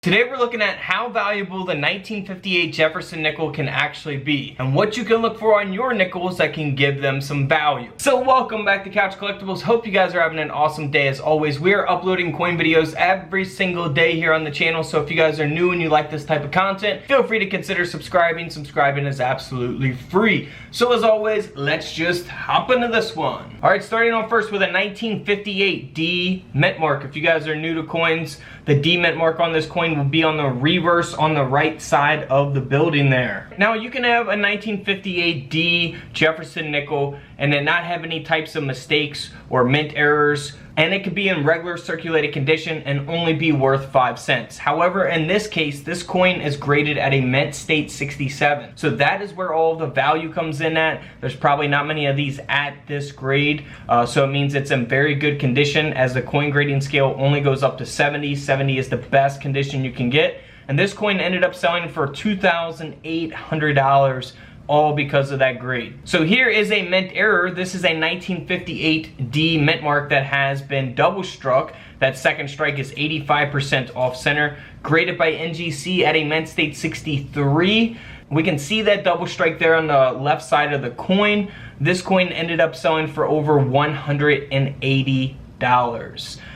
Today we're looking at how valuable the 1958 Jefferson nickel can actually be, and what you can look for on your nickels that can give them some value. So welcome back to Couch Collectibles. Hope you guys are having an awesome day. As always, we are uploading coin videos every single day here on the channel, so if you guys are new and you like this type of content, feel free to consider subscribing. Subscribing is absolutely free. So as always, let's just hop into this one. Alright, starting off first with a 1958 D mint mark. If you guys are new to coins, the D mint mark on this coin will be on the reverse on the right side of the building there. Now you can have a 1958 D Jefferson nickel and then not have any types of mistakes or mint errors, and it could be in regular circulated condition and only be worth 5 cents. However, in this case, this coin is graded at a mint state 67. So that is where all the value comes in at. There's probably not many of these at this grade, so it means it's in very good condition, as the coin grading scale only goes up to 70. 70 is the best condition you can get. And this coin ended up selling for $2,800. all because of that grade. So here is a mint error. This is a 1958 D mint mark that has been double struck. That second strike is 85% off center, graded by NGC at a mint state 63. We can see that double strike there on the left side of the coin. This coin ended up selling for over $180.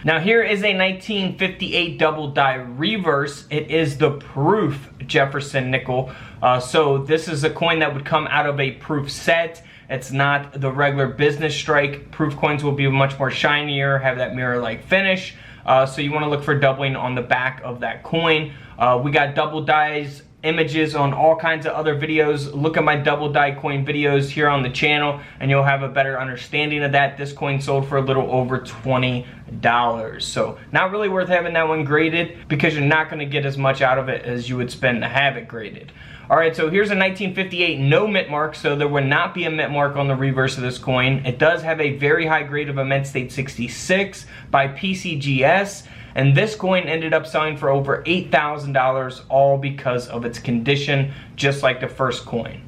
Now here is a 1958 double die reverse. It is the proof Jefferson nickel. So this is a coin that would come out of a proof set. It's not the regular business strike. Proof coins will be much more shinier, have that mirror-like finish. So you want to look for doubling on the back of that coin. We got double dies images on all kinds of other videos. Look at my double die coin videos here on the channel and you'll have a better understanding of that. This coin sold for a little over $20. So not really worth having that one graded, because you're not going to get as much out of it as you would spend to have it graded. Alright, so here's a 1958 no mint mark, so there would not be a mint mark on the reverse of this coin. It does have a very high grade of a mint state 66 by PCGS. And this coin ended up selling for over $8,000, all because of its condition, just like the first coin.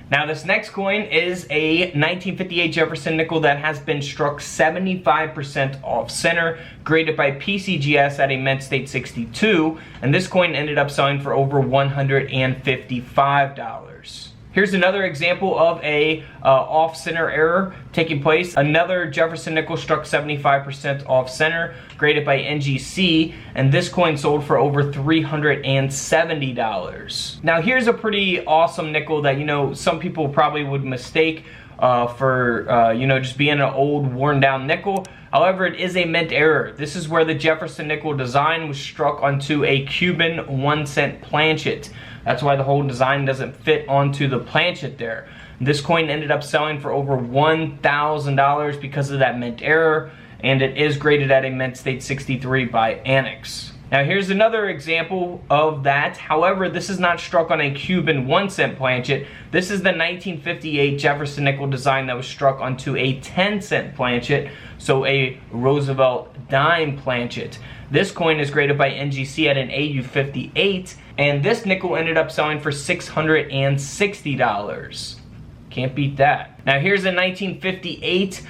Now this next coin is a 1958 Jefferson nickel that has been struck 75% off center, graded by PCGS at a mint state 62, and this coin ended up selling for over $155. Here's another example of a off-center error taking place. Another Jefferson nickel struck 75% off-center, graded by NGC, and this coin sold for over $370. Now here's a pretty awesome nickel that, you know, some people probably would mistake for, you know, just being an old worn-down nickel. However, it is a mint error. This is where the Jefferson nickel design was struck onto a Cuban 1 cent planchet. That's why the whole design doesn't fit onto the planchet there. This coin ended up selling for over $1,000 because of that mint error, and it is graded at a mint state 63 by Annex. Now here's another example of that. However, this is not struck on a Cuban 1 cent planchet. This is the 1958 Jefferson nickel design that was struck onto a 10 cent planchet, so a Roosevelt dime planchet. This coin is graded by NGC at an AU58, and this nickel ended up selling for $660. Can't beat that. Now here's a 1958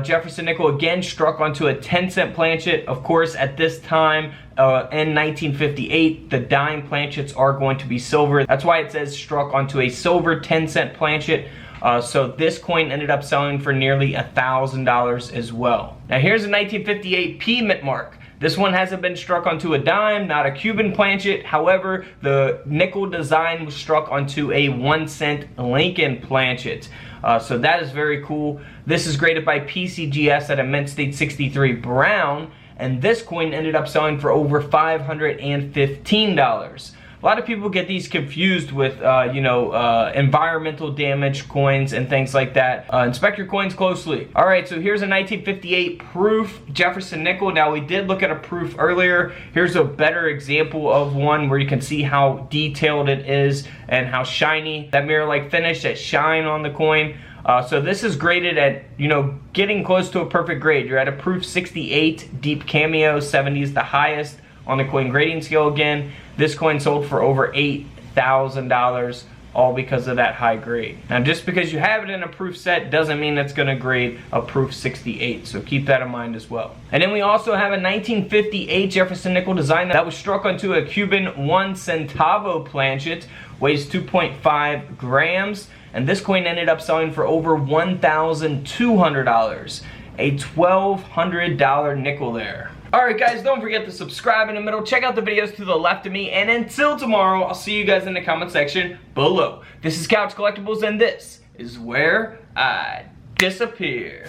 Jefferson nickel, again struck onto a 10 cent planchet. Of course, at this time in 1958, the dime planchets are going to be silver. That's why it says struck onto a silver 10 cent planchet. So this coin ended up selling for nearly $1,000 as well. Now here's a 1958 P mint mark. This one hasn't been struck onto a dime, not a Cuban planchet. However, the nickel design was struck onto a 1 cent Lincoln planchet. So that is very cool. This is graded by PCGS at a mint state 63 brown, and this coin ended up selling for over $515. A lot of people get these confused with, environmental damage coins and things like that. Inspect your coins closely. All right, so here's a 1958 proof Jefferson nickel. Now, we did look at a proof earlier. Here's a better example of one where you can see how detailed it is and how shiny. That mirror-like finish, that shine on the coin. So this is graded at, getting close to a perfect grade. You're at a proof 68, deep cameo, 70 is the highest on the coin grading scale again. This coin sold for over $8,000, all because of that high grade. Now, just because you have it in a proof set doesn't mean it's gonna grade a proof 68, so keep that in mind as well. And then we also have a 1958 Jefferson nickel design that was struck onto a Cuban 1 centavo planchet, weighs 2.5 grams, and this coin ended up selling for over $1,200, a $1,200 nickel there. Alright guys, don't forget to subscribe in the middle, check out the videos to the left of me, and until tomorrow, I'll see you guys in the comment section below. This is Couch Collectibles, and this is where I disappear.